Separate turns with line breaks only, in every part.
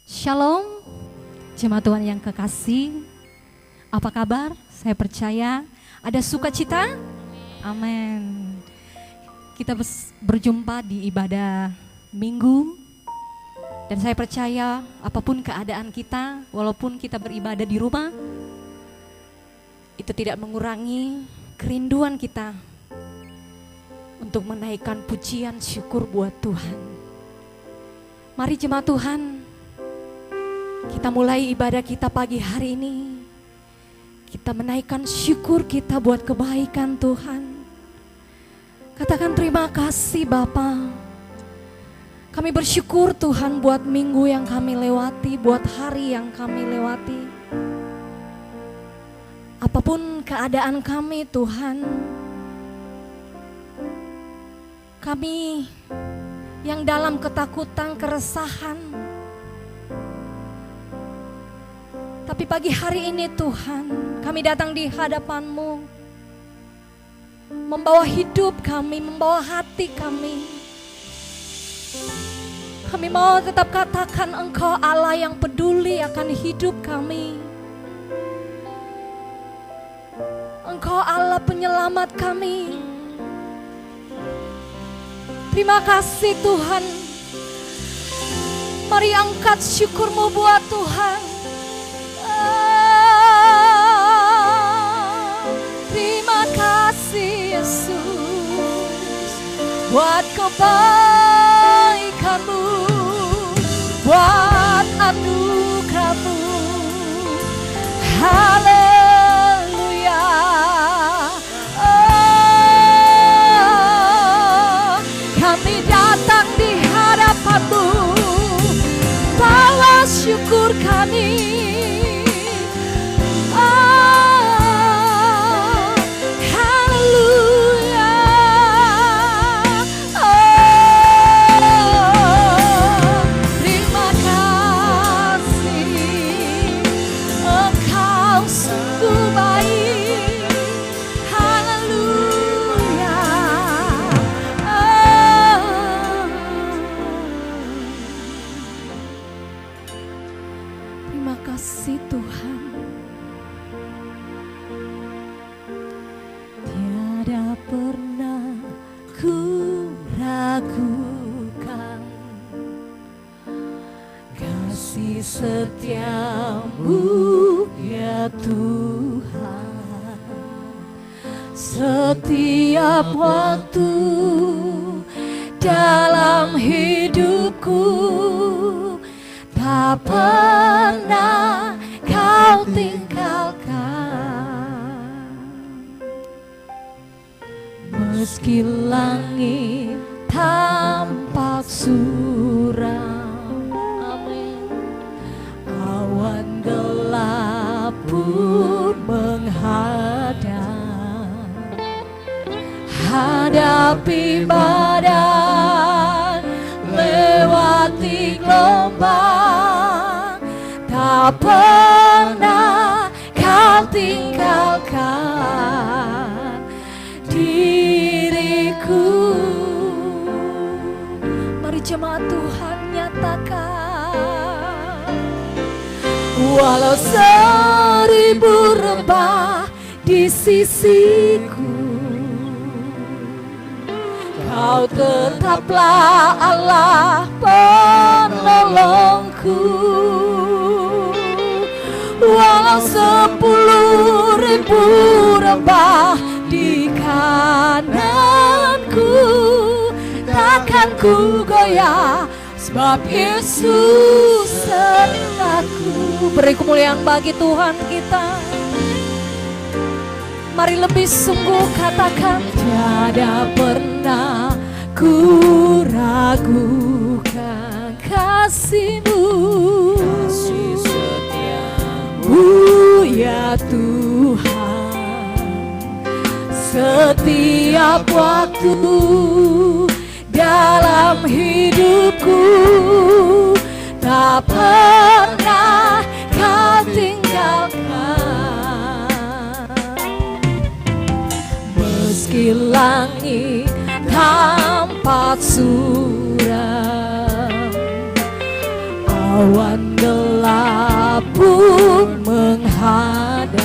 Shalom, jemaat Tuhan yang kekasih. Apa kabar? Saya percaya ada sukacita. Amin. Kita berjumpa di ibadah minggu. Dan saya percaya apapun keadaan kita, walaupun kita beribadah di rumah, itu tidak mengurangi kerinduan kita untuk menaikkan pujian syukur buat Tuhan. Mari jemaat Tuhan, kita mulai ibadah kita pagi hari ini. Kita menaikkan syukur kita buat kebaikan Tuhan. Katakan terima kasih Bapa. Kami bersyukur Tuhan buat minggu yang kami lewati, buat hari yang kami lewati. Apapun keadaan kami Tuhan, kami yang dalam ketakutan, keresahan, tapi pagi hari ini Tuhan, kami datang di hadapan-Mu, membawa hidup kami, membawa hati kami. Kami mau tetap katakan Engkau Allah yang peduli akan hidup kami. Engkau Allah penyelamat kami. Terima kasih Tuhan. Mari angkat syukur-Mu buat Tuhan. Terima kasih Yesus buat kebaikan-Mu, buat anugerah-Mu. Haleluya. Kami datang di hadapan-Mu, bawa syukur kami. Setiamu ya Tuhan, setiap waktu dalam hidupku, tak pernah Kau tinggalkan. Meski langit tampak suram, gelap pun menghadang, hadapi badai, lewati gelombang, tak pernah Kau tinggalkan diriku. Mari jemaat Tuhan nyatakan, walau 1000 rebah di sisiku, Kau tetaplah Allah penolongku. Walau 10.000 rebah di kananku, takkan ku goyah, sebab Yesus sertaku. Beri kemuliaan bagi Tuhan kita. Mari lebih sungguh katakan, tiada pernah ku ragukan kasih-Mu, kasih setia-Mu ya Tuhan. Setiap waktu dalam hidupku, tak pernah Kau tinggalkan. Meski langit tampak suram, awan gelap pun menghadap,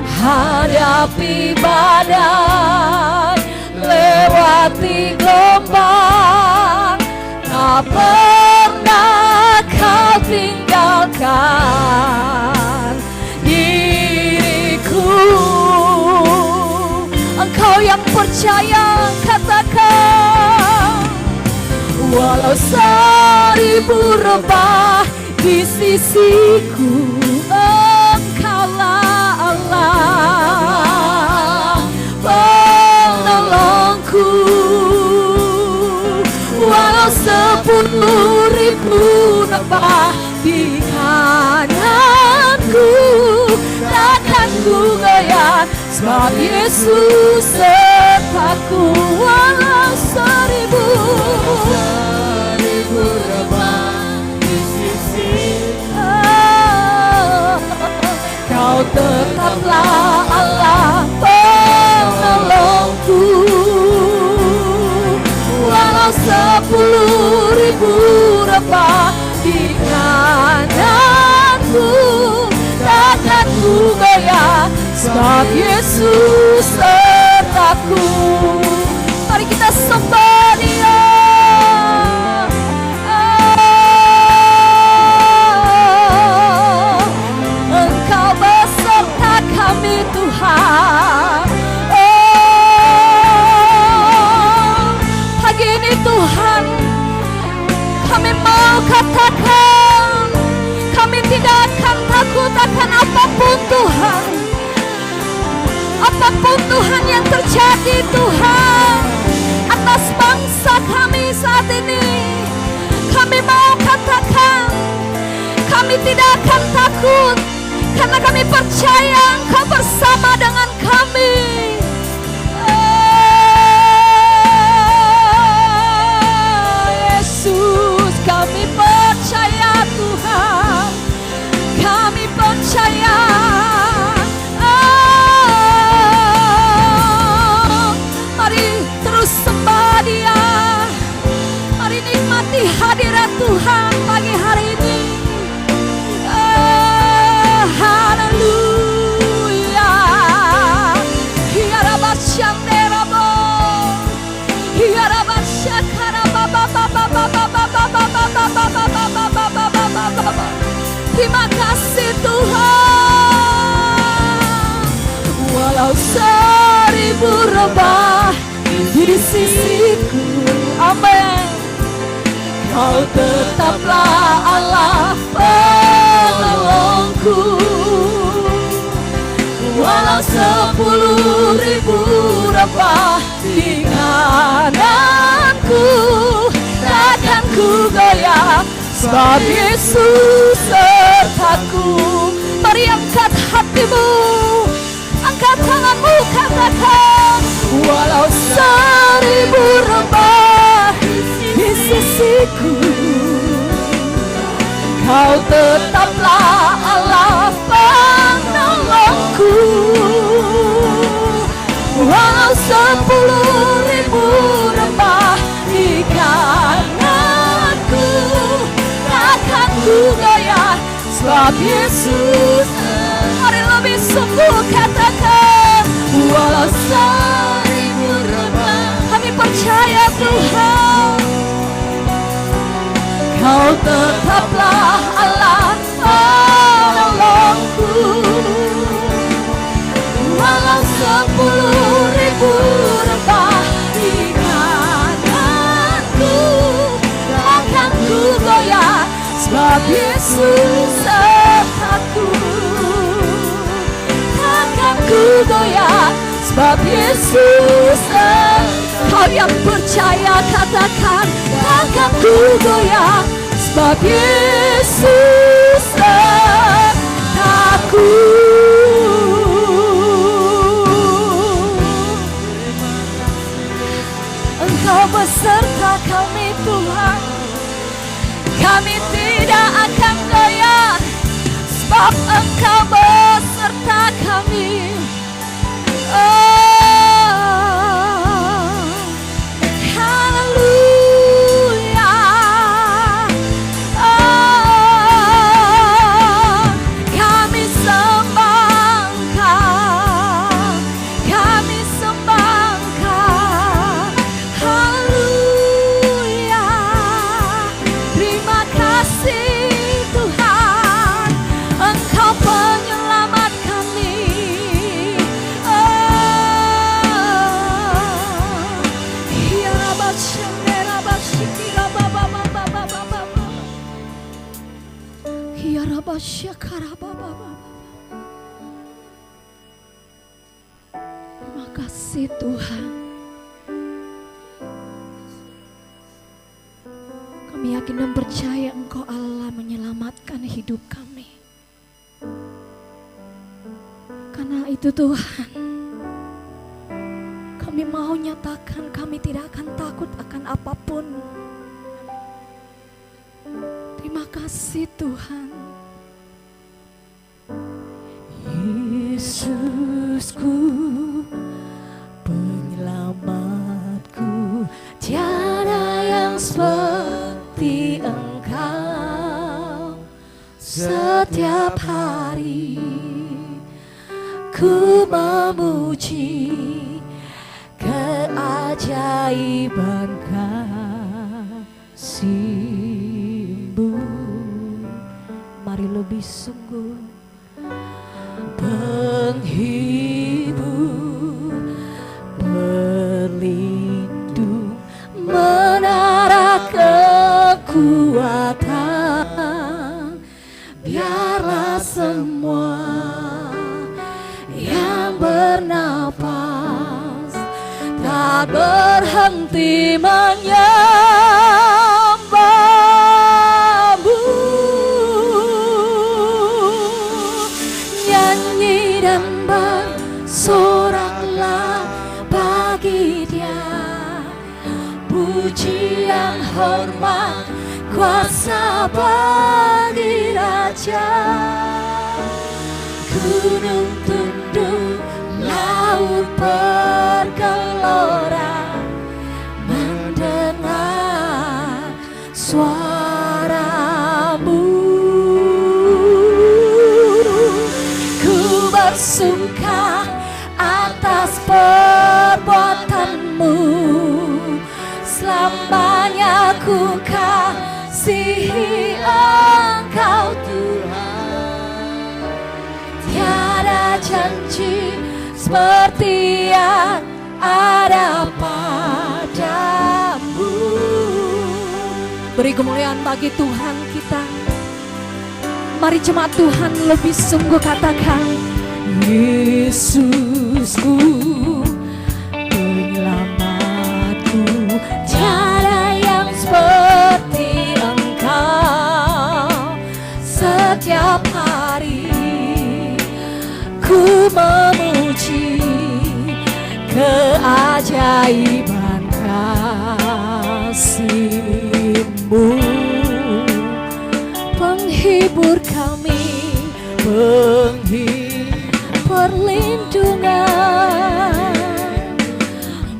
hadapi badai, lewati gelombang, tak pernah kau tinggalkan diriku. Engkau yang percaya, katakan, walau 1000 rebah di sisiku, Engkaulah Allah penolongku. Walau 10.000 rebah di kananku, takkan ku goyah, sebab Yesus sertaku. Walau 1000 rebah di sisiku, Kau tetaplah Allah penolongku. Walau 10.000 rebah di kananku, takkan ku goyah, sebab Yesus sertaku. Mari kita sembah Dia. Engkau beserta kami Tuhan. Pagi ini Tuhan, kami mau katakan, kami tidak akan takut akan apapun Tuhan. Apapun Tuhan yang terjadi Tuhan atas bangsa kami saat ini, kami mau katakan, kami tidak akan takut, karena kami percaya Engkau bersama dengan kami. Yesus, kami percaya Tuhan, kami percaya. Mari terus sembah Dia, mari nikmati hadirat Tuhan pagi hari ini. Haleluya. Hiarabasyanderabu, terima kasih Tuhan. Walau 1000 rebah di sisiku, amin, Kau tetaplah Allah penolongku. Walau 10.000 rebah di kananku, takkan ku goyah, sebab Yesus sertaku. Mari angkat hatimu, angkat tanganmu, katakan, walau 1000 rebah di sisiku, Kau tetaplah Allah penolongku. Walau 10.000 rebah di kananku, takkan ku goyah, sebab Yesus. Mari lebih sungguh katakan, walau 1000 rebah, kami percaya Tuhan, Kau tetaplah Allah penolongku. Walau 10.000 rebah di kananku, takkan ku goyah, sebab Yesus sertaku. Takkan ku goyah, sebab Yesus sertaku. Kau yang percaya katakan, takkan ku goyah, sebab Yesus sertaku. Engkau beserta kami Tuhan, kami tidak akan goyah, sebab Engkau beserta kami. Haleluya, Terima kasih Tuhan. Kami yakin dan percaya Engkau Allah menyelamatkan hidup kami. Karena itu Tuhan, kami mau nyatakan kami tidak akan takut akan apapun. Terima kasih Tuhan. Yesusku, penyelamatku, tiada yang seperti Engkau. Setiap hari ku memuji keajaiban kasih-Mu. Mari lebih sungguh. Penghibur, pelindung, menara kekuatan, biarlah semua yang bernapas tak berhenti menyembah-Mu. Nyanyi dan bersoraklah bagi Dia, pujian, hormat, kuasa bagi Raja. Gunung tunduk, laut bergelora, mendengar suara-Mu. Ku bersuka atas perbuatan-Mu, selamanya ku kasihi Engkau Tuhan. Tiada janji seperti yang ada padamu. Beri kemuliaan bagi Tuhan kita. Mari jemaat Tuhan lebih sungguh katakan, Yesusku, penyelamatku, tiada yang seperti Engkau. Setiap hari ku memuji keajaiban kasih-Mu. Penghibur kami, perlindungan,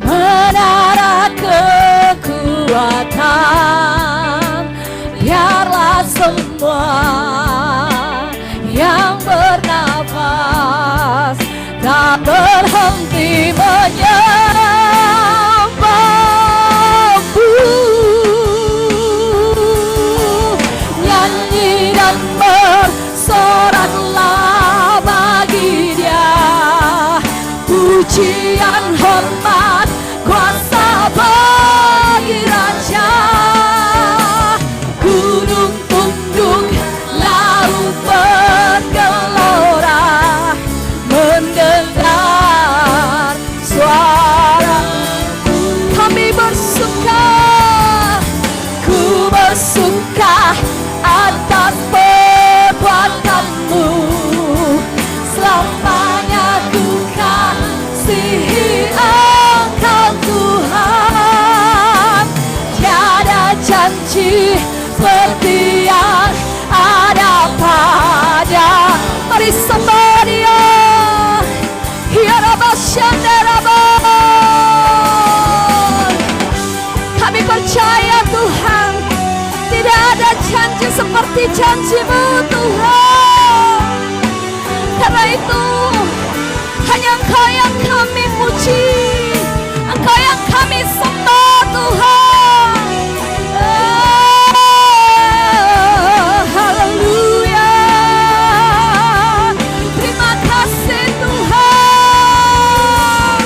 menara kekuatan, biarlah semua yang bernafas tak berhenti menyembah-Mu. Nyanyi dan bersoraklah bagi Dia, pujian, hormat, kuasa bagi Raja. Gunung tunduk, laut bergelora, mendengar suara. Kami bersuka, ku bersuka atas perbuatan-Mu, selamanya ku kasihi Engkau Tuhan. Tiada janji seperti yang ada pada. Mari sembah Dia. Kami percaya Tuhan, tidak ada janji seperti janji-Mu Tuhan. Karena itu hanya Engkau yang kami puji, Engkau yang kami sembah Tuhan. Haleluya. Terima kasih Tuhan.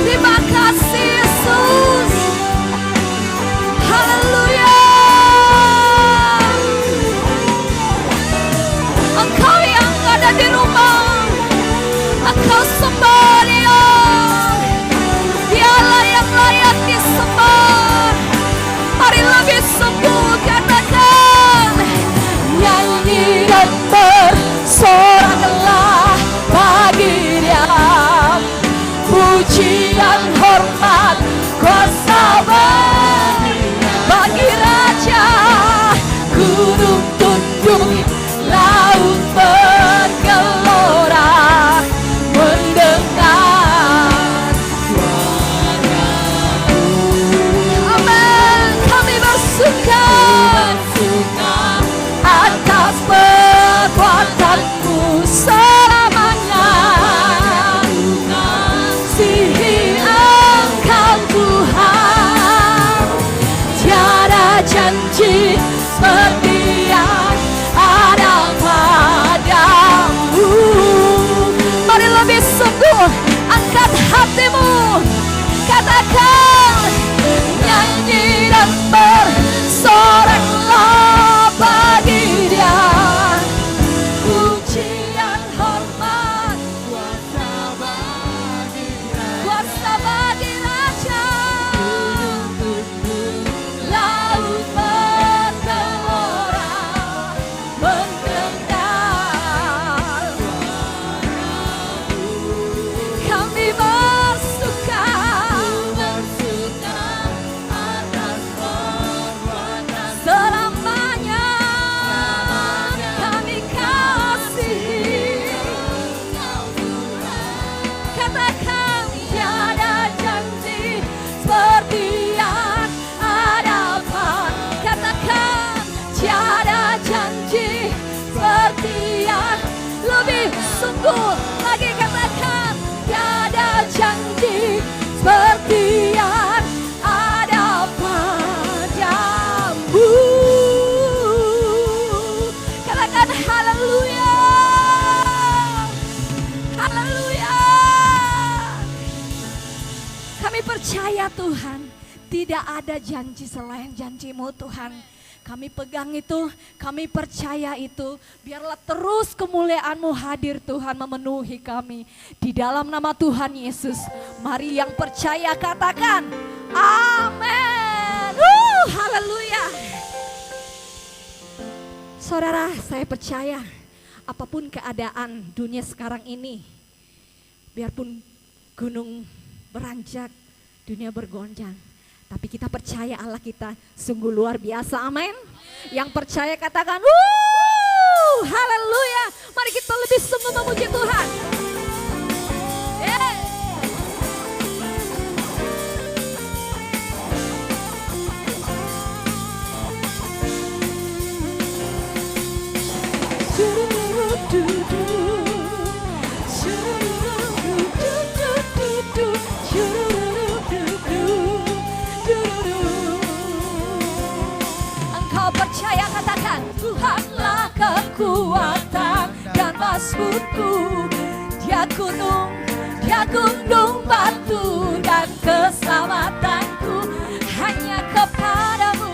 Terima kasih Yesus. Haleluya. seperti yang ada padamu. Mari lebih sungguh, angkat hatimu, katakan, nyanyi dan bersoraklah bagi Dia. Pujian hormat kuasa bagi Raja. Laut bergelora mendengar kami bersuka atas perbuatan selamanya. Kami kasihi, katakan tiada janji seperti yang hadapan. Katakan tiada janji seperti yang lebih sungguh lagi. Katakan tiada janji seperti yang ada padamu. Katakan haleluya, haleluya. Kami percaya Tuhan, tidak ada janji selain janji-Mu Tuhan. Kami pegang itu, kami percaya itu. Biarlah terus kemuliaan-Mu hadir Tuhan memenuhi kami. Di dalam nama Tuhan Yesus, mari yang percaya katakan amin. Haleluya. Saudara, saya percaya apapun keadaan dunia sekarang ini, biarpun gunung beranjak, dunia bergoncang, tapi kita percaya Allah kita sungguh luar biasa, amin. Yang percaya katakan haleluya. Mari kita lebih sungguh memuji Tuhan. Engkau percaya katakan, Tuhanlah kekuatan dan mazmurku. Dia gunung batu dan keselamatanku. Hanya kepadamu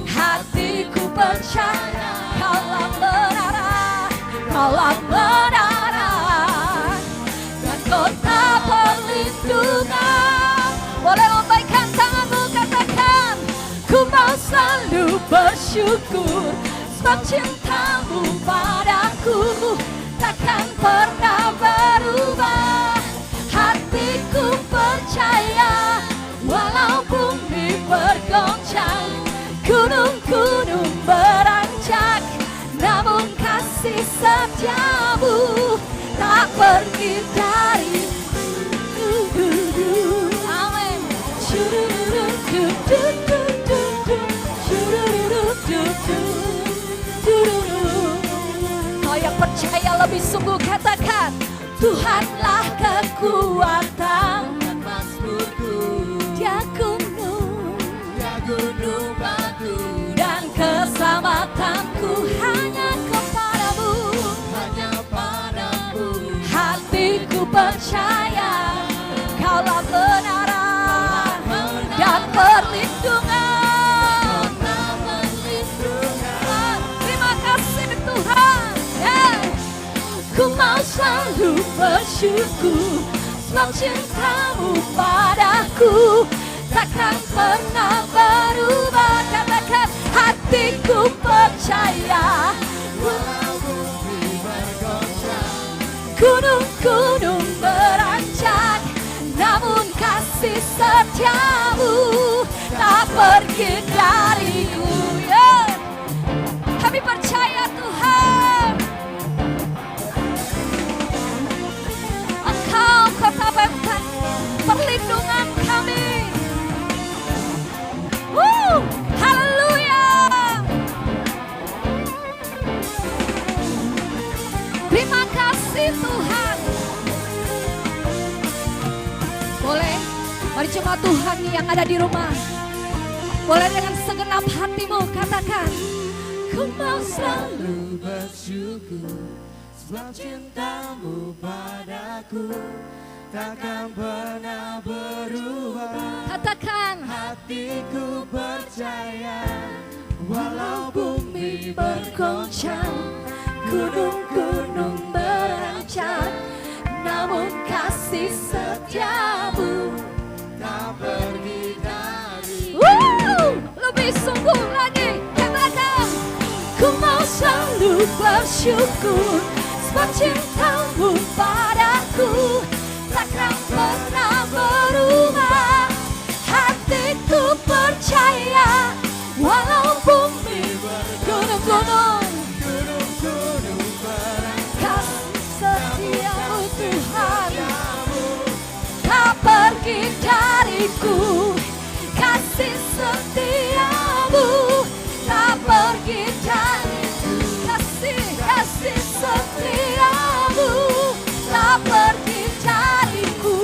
hatiku percaya. Kaulah menara dan kota perlindungan. Boleh lambaikan tanganmu, katakan, ku mau selalu bersyukur, sebab cintamu padaku takkan pernah berubah. Hatiku percaya, walau bumi bergoncang, gunung-gunung beranjak, namun kasih setiamu tak pergi dari. Amin. Kau yang percaya lebih sungguh katakan, Tuhanlah kekuatan dan mazmurku. Dia gunung batu dan keselamatanku. Hanya kepadamu hatiku percaya. Kaulah menara dan perlindungan. Terima kasih Tuhan. Ku mau selalu bersyukur, sebab cintamu padaku takkan pernah berubah. Katakan, hatiku percaya, walau bumi bergoncang, gunung-gunung beranjak, namun kasih setiamu tak pergi dariku. Kami percaya Tuhan, Engkau kota benteng perlindungan kami. Haleluya. Terima kasih Tuhan. Boleh, mari jemaat Tuhan yang ada di rumah, Boleh dengan segenap hatimu katakan, ku mau
selalu bersyukur sebab cintamu padaku takkan pernah berubah.
Katakan,
hatiku percaya walau bumi bergoncang, gunung-gunung berancang, namun kasih setiamu tak pergi dari.
Lebih sungguh lagi, katakan, ku mau selalu bersyukur sebab cintamu padaku takkan pernah berubah. Hatiku percaya walau bumi gunung-gunung kasih setiamu Tuhan tak pergi dariku. Kasih setiamu tak pergi dariku. Kasih setiamu tak pergi dariku.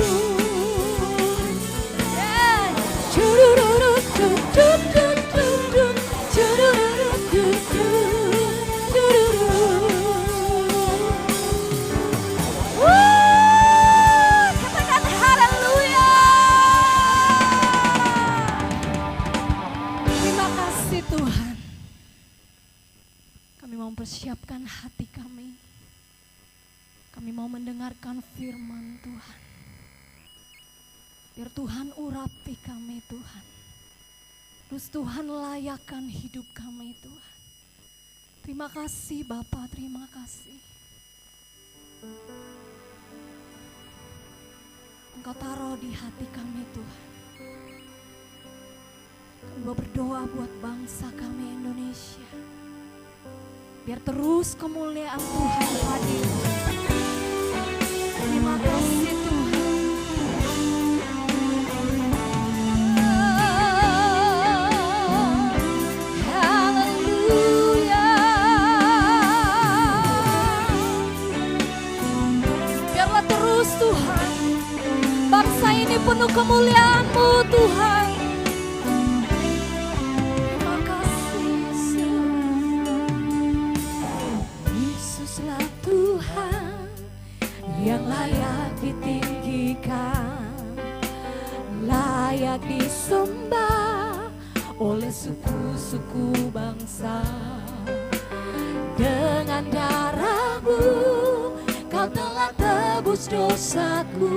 Katakan haleluya. Terima kasih Tuhan. Kami mau mempersiapkan hati kami. Kami mau mendengarkan firman Tuhan. Biar Tuhan urapi kami Tuhan. Terus Tuhan layakkan hidup kami Tuhan. Terima kasih Bapa, terima kasih. Engkau taruh di hati kami Tuhan. Kami mau berdoa buat bangsa kami Indonesia. Biar terus kemuliaan Tuhan hadir. Terima kasih Tuhan. Haleluya. Biarlah terus Tuhan, bangsa ini penuh kemuliaan-Mu Tuhan. Terima kasih Yesuslah Tuhan yang layak ditinggikan, layak disembah oleh suku-suku bangsa. Dengan darah-Mu Kau telah tebus dosaku.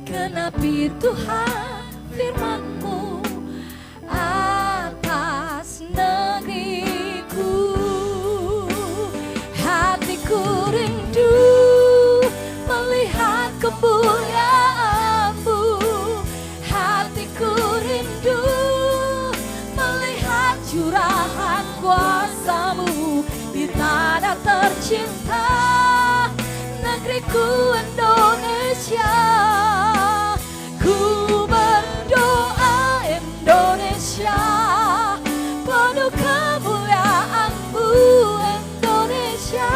Genapi Tuhan firman-Mu atas negeriku. Hatiku rindu melihat kemuliaan-Mu. Hatiku rindu melihat curahan kuasa-Mu di tanah tercinta, negeriku Indonesia. Ku berdoa Indonesia, penuh kemuliaan-Mu Indonesia,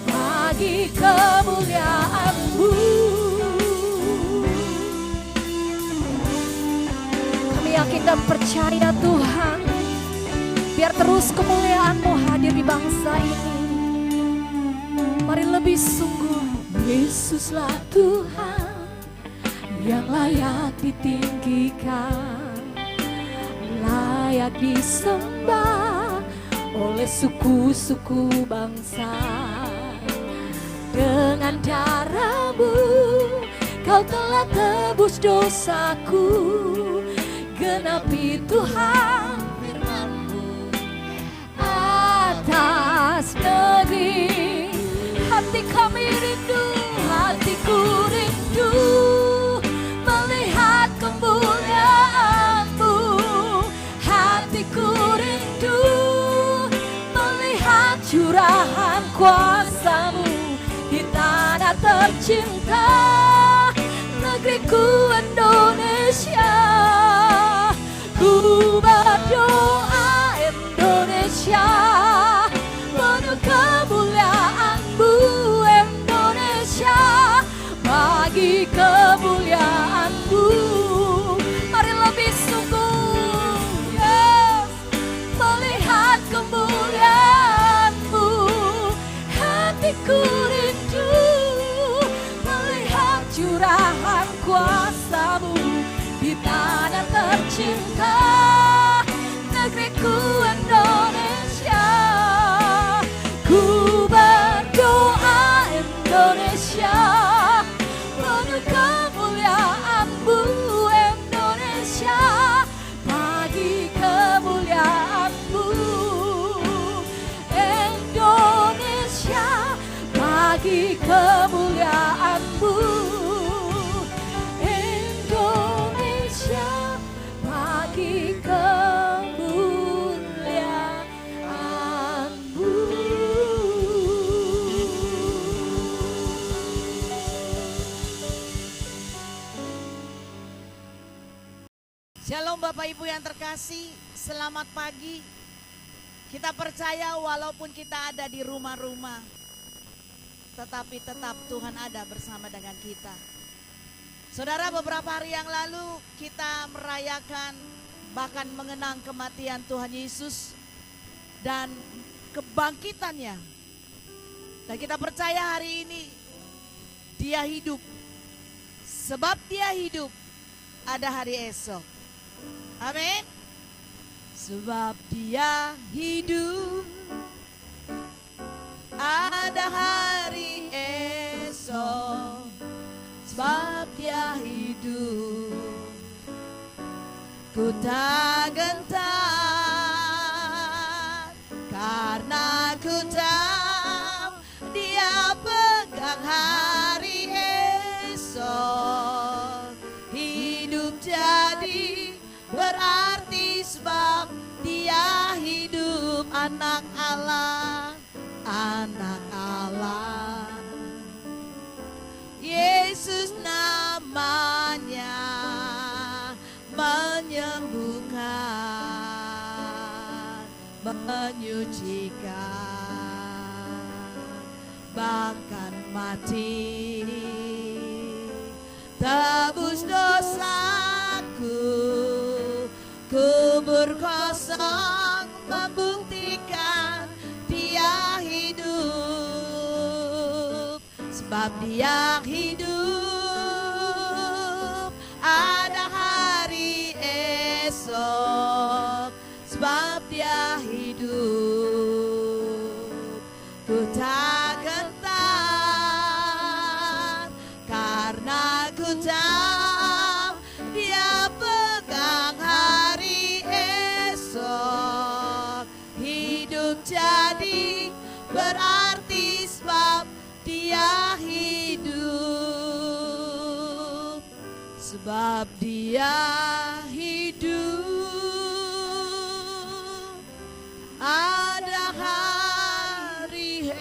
bagi kemuliaan-Mu. Kami yakin dan percaya Tuhan, biar terus kemuliaan-Mu hadir di bangsa ini. Mari lebih sungguh, Yesuslah Tuhan yang layak ditinggikan, layak disembah oleh suku-suku bangsa. Dengan darah-Mu Kau telah tebus dosaku. Genapi Tuhan firman-Mu atas negeri. Hati kami rindu, hatiku rindu melihat kemuliaan-Mu. Hatiku rindu melihat curahan kuasa-Mu di tanah tercinta, negeriku Indonesia. Ku berdoa Indonesia, penuh kemuliaan-Mu Indonesia, bagi kemuliaan-Mu. Mari lebih sungguh,
Shalom Bapak Ibu yang terkasih, selamat pagi. Kita percaya walaupun kita ada di rumah-rumah, tetapi tetap Tuhan ada bersama dengan kita. Saudara, beberapa hari yang lalu kita merayakan bahkan mengenang kematian Tuhan Yesus dan kebangkitannya. Dan kita percaya hari ini Dia hidup. Sebab Dia hidup, ada hari esok. Amin. Sebab Dia hidup, ada hari esok. Sebab Dia hidup, ku tak gentar, karena ku tahu Dia pegang hari esok. Hidup jadi berarti sebab Dia hidup, anak Allah, anak Allah. Yesus namanya menyembuhkan, menyucikan, bahkan mati, tebus dosaku. Kubur kosong membuktikan Dia hidup. Sebab Dia hidup, ada hari esok. Sebab Dia hidup, ku tak gentar, karena ku tahu Dia pegang hari esok. Hidup jadi berarti sebab Dia hidup. Sebab Dia hidup, ada hari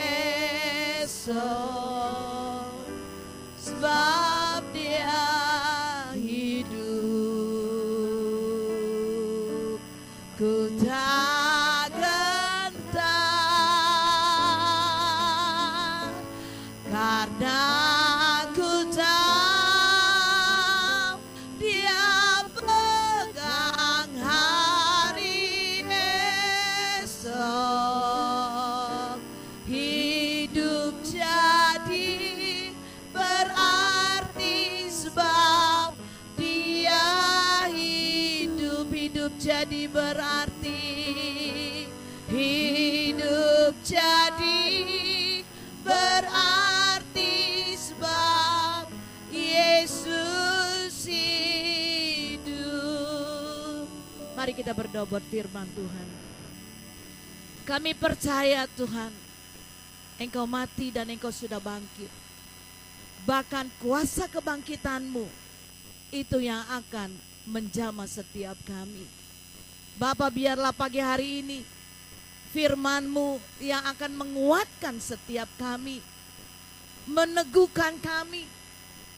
esok. Sebab Dia hidup, ku tak gentar, karena ku tahu Dia pegang hari esok. Hidup jadi berarti sebab Dia hidup. Hidup jadi berarti, hidup jadi berarti sebab Yesus hidup. Mari kita berdoa buat firman Tuhan. Kami percaya Tuhan, Engkau mati dan Engkau sudah bangkit. Bahkan kuasa kebangkitan-Mu itu yang akan menjamah setiap kami. Bapa, biarlah pagi hari ini firman-Mu yang akan menguatkan setiap kami, meneguhkan kami,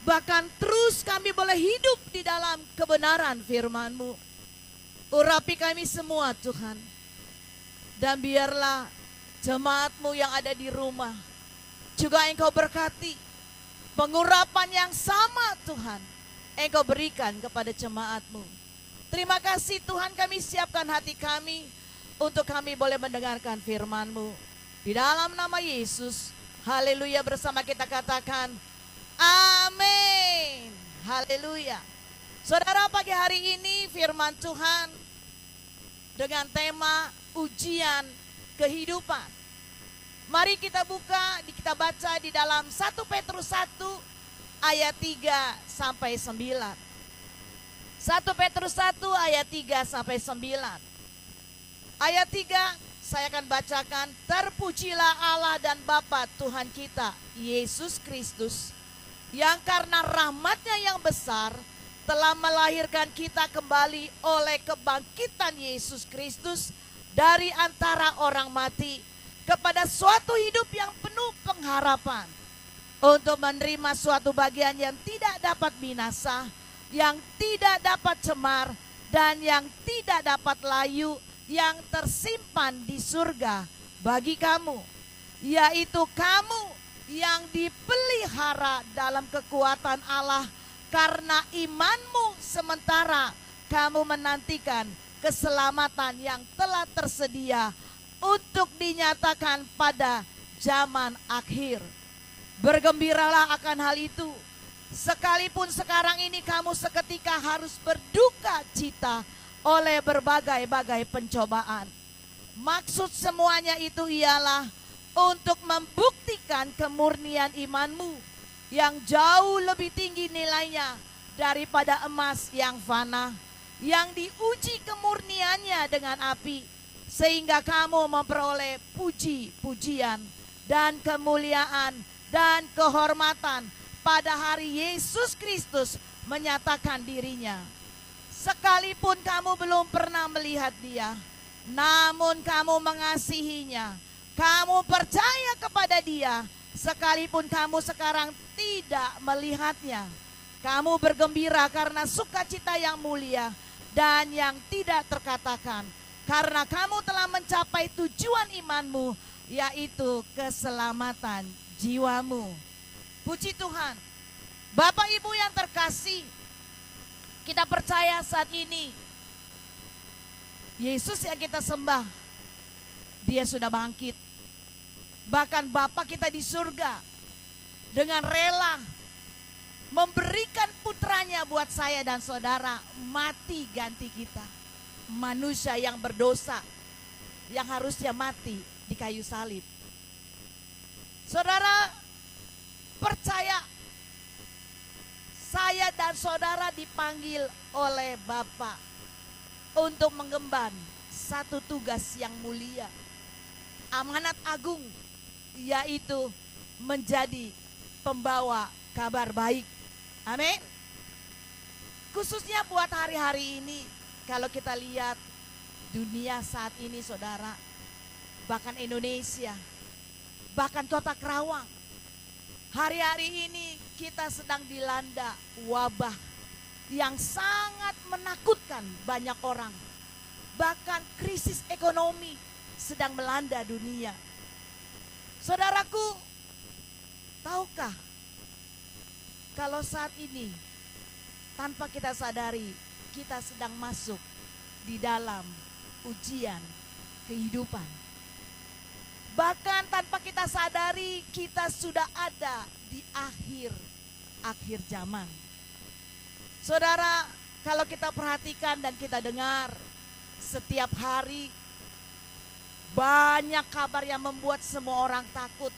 bahkan terus kami boleh hidup di dalam kebenaran firman-Mu. Urapi kami semua Tuhan, dan biarlah jemaat-Mu yang ada di rumah juga Engkau berkati. Pengurapan yang sama Tuhan Engkau berikan kepada jemaat-Mu. Terima kasih Tuhan, kami siapkan hati kami untuk kami boleh mendengarkan firman-Mu. Di dalam nama Yesus, haleluya, bersama kita katakan amin. Haleluya. Saudara, pagi hari ini firman Tuhan dengan tema ujian kehidupan. Mari kita buka, kita baca di dalam 1 Petrus 1 ayat 3 sampai 9. 1 Petrus 1 ayat 3 sampai 9. Ayat 3 saya akan bacakan. Terpujilah Allah dan Bapa Tuhan kita Yesus Kristus, yang karena rahmat-Nya yang besar telah melahirkan kita kembali oleh kebangkitan Yesus Kristus dari antara orang mati kepada suatu hidup yang penuh pengharapan, untuk menerima suatu bagian yang tidak dapat binasa, yang tidak dapat cemar, dan yang tidak dapat layu yang tersimpan di surga bagi kamu, yaitu kamu yang dipelihara dalam kekuatan Allah karena imanmu, sementara kamu menantikan keselamatan yang telah tersedia untuk dinyatakan pada zaman akhir. Bergembiralah akan hal itu, sekalipun sekarang ini kamu seketika harus berduka cita oleh berbagai-bagai pencobaan. Maksud semuanya itu ialah untuk membuktikan kemurnian imanmu yang jauh lebih tinggi nilainya daripada emas yang fana, yang diuji kemurniannya dengan api, sehingga kamu memperoleh puji-pujian dan kemuliaan dan kehormatan pada hari Yesus Kristus menyatakan dirinya. Sekalipun kamu belum pernah melihat Dia, namun kamu mengasihinya, kamu percaya kepada Dia, sekalipun kamu sekarang tidak melihatnya. Kamu bergembira karena sukacita yang mulia dan yang tidak terkatakan, karena kamu telah mencapai tujuan imanmu, yaitu keselamatan jiwamu. Puji Tuhan. Bapak Ibu yang terkasih, kita percaya saat ini Yesus yang kita sembah, Dia sudah bangkit. Bahkan Bapa kita di surga dengan rela memberikan putranya buat saya dan saudara, mati ganti kita. Manusia yang berdosa, yang harusnya mati di kayu salib. Saudara percaya, saya dan saudara dipanggil oleh Bapa untuk mengemban satu tugas yang mulia, amanat agung, yaitu menjadi pembawa kabar baik. Amin. Khususnya buat hari-hari ini, kalau kita lihat dunia saat ini saudara, bahkan Indonesia, bahkan kota Kerawang, hari-hari ini kita sedang dilanda wabah yang sangat menakutkan banyak orang. Bahkan krisis ekonomi sedang melanda dunia. Saudaraku, tahukah kalau saat ini tanpa kita sadari kita sedang masuk di dalam ujian kehidupan. Bahkan tanpa kita sadari kita sudah ada di akhir zaman. Saudara, kalau kita perhatikan dan kita dengar setiap hari, banyak kabar yang membuat semua orang takut.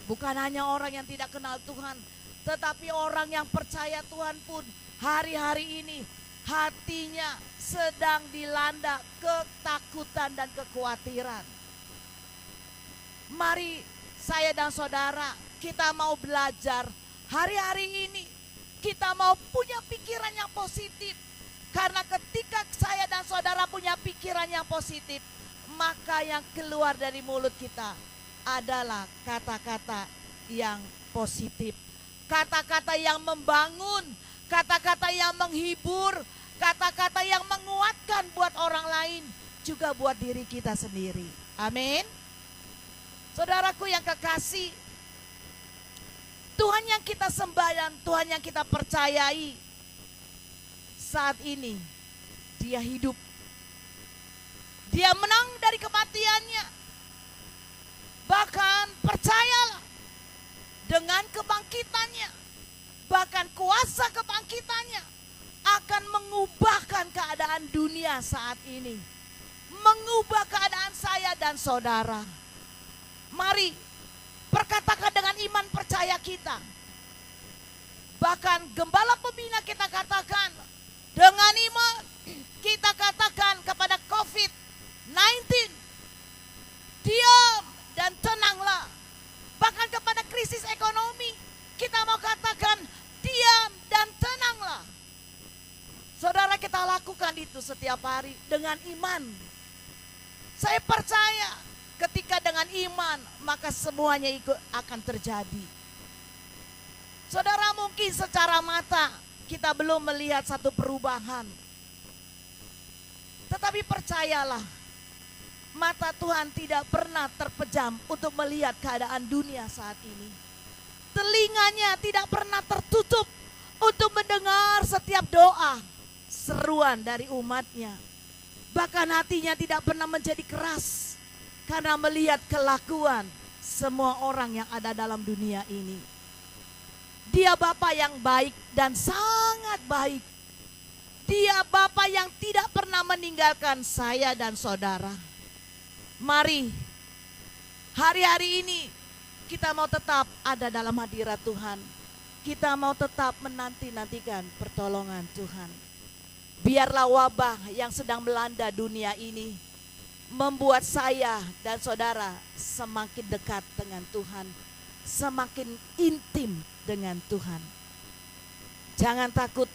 Bukan hanya orang yang tidak kenal Tuhan, tetapi orang yang percaya Tuhan pun hari-hari ini hatinya sedang dilanda ketakutan dan kekhawatiran. Mari saya dan saudara, kita mau belajar hari-hari ini, kita mau punya pikiran yang positif. Karena ketika saya dan saudara punya pikiran yang positif, maka yang keluar dari mulut kita adalah kata-kata yang positif. Kata-kata yang membangun, kata-kata yang menghibur, kata-kata yang menguatkan buat orang lain, juga buat diri kita sendiri. Amin. Saudaraku yang kekasih, Tuhan yang kita sembah dan Tuhan yang kita percayai, saat ini Dia hidup. Dia menang dari kematiannya. Bahkan percayalah, dengan kebangkitannya, bahkan kuasa kebangkitannya akan mengubahkan keadaan dunia saat ini, mengubah keadaan saya dan saudara. Mari perkatakan dengan iman percaya kita. Bahkan gembala pembina kita katakan, dengan iman kita katakan kepada COVID-19, diam dan tenanglah. Bahkan kepada krisis ekonomi, kita mau katakan diam dan tenanglah. Saudara, kita lakukan itu setiap hari dengan iman. Saya percaya ketika dengan iman, maka semuanya akan terjadi. Saudara, mungkin secara mata kita belum melihat satu perubahan. Tetapi percayalah, mata Tuhan tidak pernah terpejam untuk melihat keadaan dunia saat ini. Telinganya tidak pernah tertutup untuk mendengar setiap doa, seruan dari umatnya. Bahkan hatinya tidak pernah menjadi keras karena melihat kelakuan semua orang yang ada dalam dunia ini. Dia Bapa yang baik dan sangat baik. Dia Bapa yang tidak pernah meninggalkan saya dan saudara. Mari, hari-hari ini kita mau tetap ada dalam hadirat Tuhan. Kita mau tetap menanti-nantikan pertolongan Tuhan. Biarlah wabah yang sedang melanda dunia ini membuat saya dan saudara semakin dekat dengan Tuhan, semakin intim dengan Tuhan. Jangan takut,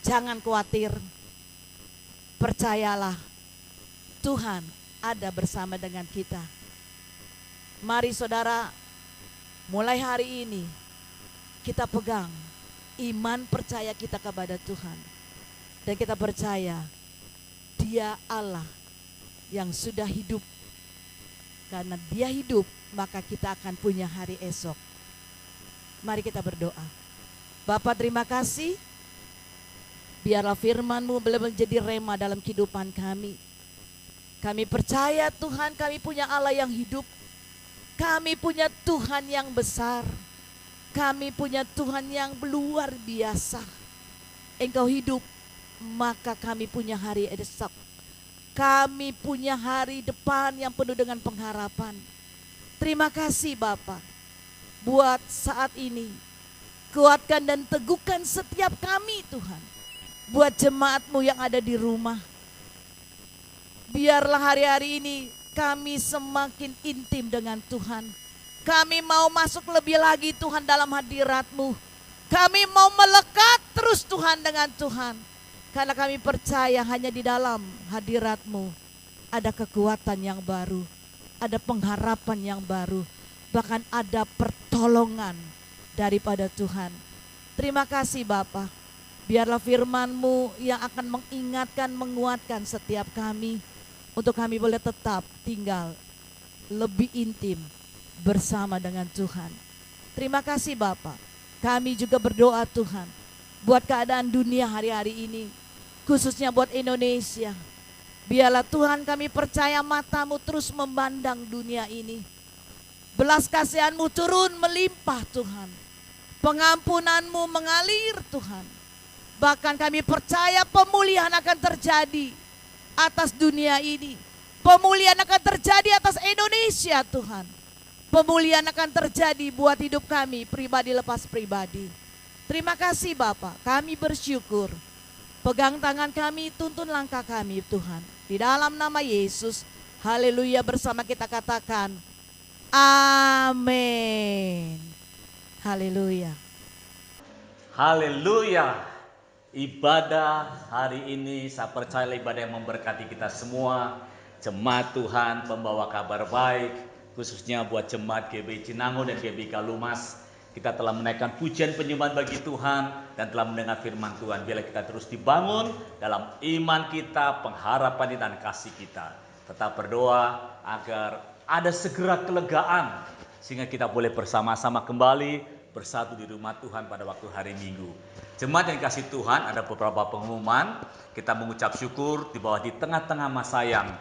jangan khawatir. Percayalah, Tuhan ada bersama dengan kita. Mari saudara, mulai hari ini kita pegang iman percaya kita kepada Tuhan. Dan kita percaya Dia Allah yang sudah hidup. Karena Dia hidup, maka kita akan punya hari esok. Mari kita berdoa. Bapa, terima kasih. Biarlah firman-Mu boleh menjadi rema dalam kehidupan kami. Kami percaya Tuhan, kami punya Allah yang hidup. Kami punya Tuhan yang besar. Kami punya Tuhan yang luar biasa. Engkau hidup, maka kami punya hari esok. Kami punya hari depan yang penuh dengan pengharapan. Terima kasih Bapa. Buat saat ini, kuatkan dan teguhkan setiap kami Tuhan. Buat jemaat-Mu yang ada di rumah. Biarlah hari-hari ini kami semakin intim dengan Tuhan. Kami mau masuk lebih lagi Tuhan dalam hadirat-Mu. Kami mau melekat terus Tuhan dengan Tuhan. Karena kami percaya hanya di dalam hadirat-Mu ada kekuatan yang baru. Ada pengharapan yang baru. Bahkan ada pertolongan daripada Tuhan. Terima kasih Bapa. Biarlah firman-Mu yang akan mengingatkan, menguatkan setiap kami. Untuk kami boleh tetap tinggal lebih intim bersama dengan Tuhan. Terima kasih Bapa. Kami juga berdoa Tuhan buat keadaan dunia hari-hari ini, khususnya buat Indonesia. Biarlah Tuhan kami percaya mata-Mu terus memandang dunia ini. Belas kasihan-Mu turun melimpah Tuhan. Pengampunan-Mu mengalir Tuhan. Bahkan kami percaya pemulihan akan terjadi atas dunia ini. Pemulihan akan terjadi atas Indonesia Tuhan. Pemulihan akan terjadi buat hidup kami pribadi lepas pribadi. Terima kasih Bapa, kami bersyukur. Pegang tangan kami, tuntun langkah kami Tuhan. Di dalam nama Yesus, haleluya, bersama kita katakan amin. Haleluya.
Haleluya. Ibadah hari ini saya percaya ibadah yang memberkati kita semua. Jemaat Tuhan, pembawa kabar baik, khususnya buat jemaat GBI Cinango dan GBI Kalumas. Kita telah menaikkan pujian penyembahan bagi Tuhan dan telah mendengar firman Tuhan. Biarlah kita terus dibangun dalam iman kita, pengharapan dan kasih kita. Tetap berdoa agar ada segera kelegaan sehingga kita boleh bersama-sama kembali bersatu di rumah Tuhan pada waktu hari Minggu. Jemaat yang kasih Tuhan, ada beberapa pengumuman. Kita mengucap syukur di bawah di tengah-tengah masa yang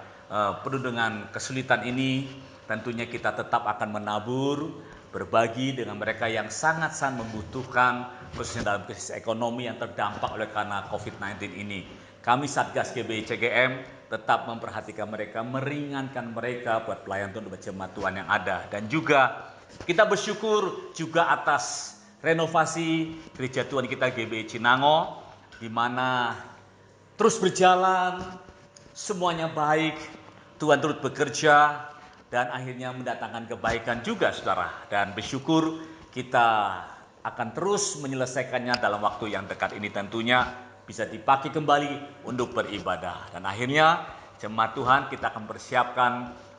penuh dengan kesulitan ini. Tentunya kita tetap akan menabur, berbagi dengan mereka yang sangat-sangat membutuhkan, khususnya dalam krisis ekonomi yang terdampak oleh karena COVID-19 ini. Kami Satgas GBI CGM tetap memperhatikan mereka, meringankan mereka buat pelayan Tuhan, buat jemaat Tuhan yang ada. Dan juga kita bersyukur juga atas renovasi gereja Tuhan kita GBI Cinango, di mana terus berjalan, semuanya baik, Tuhan turut bekerja, dan akhirnya mendatangkan kebaikan juga saudara. Dan bersyukur kita akan terus menyelesaikannya dalam waktu yang dekat ini, tentunya bisa dipakai kembali untuk beribadah. Dan akhirnya jemaat Tuhan kita akan persiapkan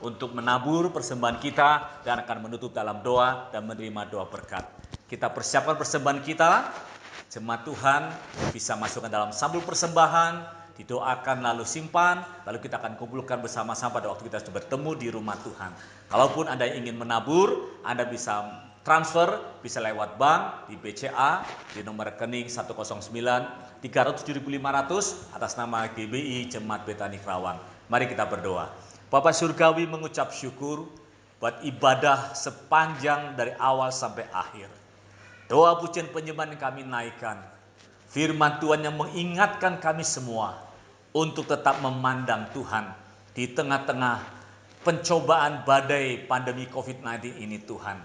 untuk menabur persembahan kita dan akan menutup dalam doa dan menerima doa berkat. Kita persiapkan persembahan kita, jemaat Tuhan bisa masukkan dalam sampul persembahan didoakan lalu simpan, lalu kita akan kumpulkan bersama-sama pada waktu kita sudah bertemu di rumah Tuhan. Kalaupun Anda ingin menabur, Anda bisa transfer, bisa lewat bank di BCA di nomor rekening 109 307.500 atas nama GBI Jemaat Betani Kerawang. Mari kita berdoa. Bapa Surgawi, mengucap syukur buat ibadah sepanjang dari awal sampai akhir. Doa pujian penyembahan yang kami naikkan, firman Tuhan yang mengingatkan kami semua untuk tetap memandang Tuhan di tengah-tengah pencobaan badai pandemi COVID-19 ini Tuhan.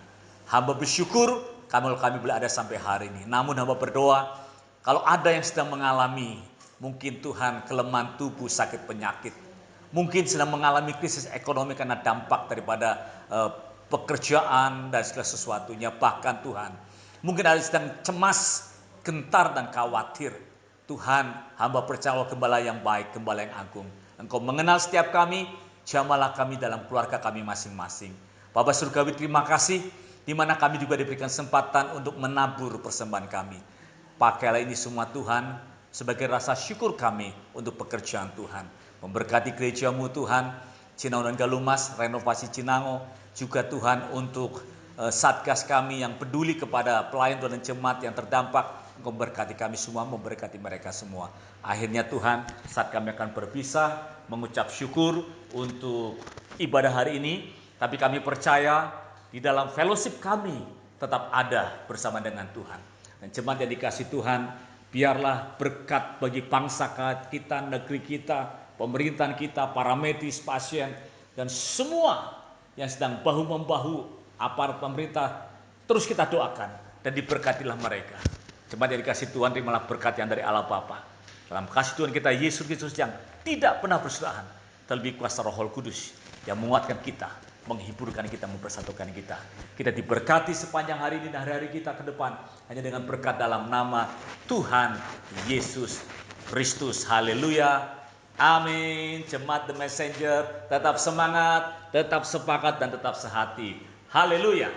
Hamba bersyukur kalau kami boleh ada sampai hari ini. Namun hamba berdoa, kalau ada yang sedang mengalami mungkin Tuhan kelemahan tubuh, sakit penyakit, mungkin sedang mengalami krisis ekonomi karena dampak daripada pekerjaan dan segala sesuatunya, bahkan Tuhan mungkin ada yang sedang cemas, gentar dan khawatir. Tuhan, hamba percaya Gembala yang baik, Gembala yang agung. Engkau mengenal setiap kami, jamalah kami dalam keluarga kami masing-masing. Bapa Surgawi, terima kasih, di mana kami juga diberikan kesempatan untuk menabur persembahan kami. Pakailah ini semua Tuhan, sebagai rasa syukur kami untuk pekerjaan Tuhan. Memberkati gereja-Mu Tuhan, Cinango dan Galumas, renovasi Cinango, juga Tuhan untuk satgas kami yang peduli kepada pelayan Tuhan dan jemaat yang terdampak. Engkau memberkati kami semua, memberkati mereka semua. Akhirnya Tuhan, saat kami akan berpisah, mengucap syukur untuk ibadah hari ini, tapi kami percaya di dalam fellowship kami tetap ada bersama dengan Tuhan. Dan jemaat yang dikasih Tuhan, biarlah berkat bagi bangsa kita, negeri kita, pemerintahan kita, para medis, pasien, dan semua yang sedang bahu-membahu aparat pemerintah, terus kita doakan dan diberkatilah mereka. Jemaat yang dikasih Tuhan, terimalah berkat yang dari Allah Bapa, dalam kasih Tuhan kita Yesus Kristus yang tidak pernah berserahan, terlebih kuasa Roh Kudus yang menguatkan kita, menghiburkan kita, mempersatukan kita. Kita diberkati sepanjang hari ini dan hari-hari kita ke depan hanya dengan berkat dalam nama Tuhan Yesus Kristus. Haleluya. Amin. Jemaat The Messenger, tetap semangat, tetap sepakat dan tetap sehati. Haleluya.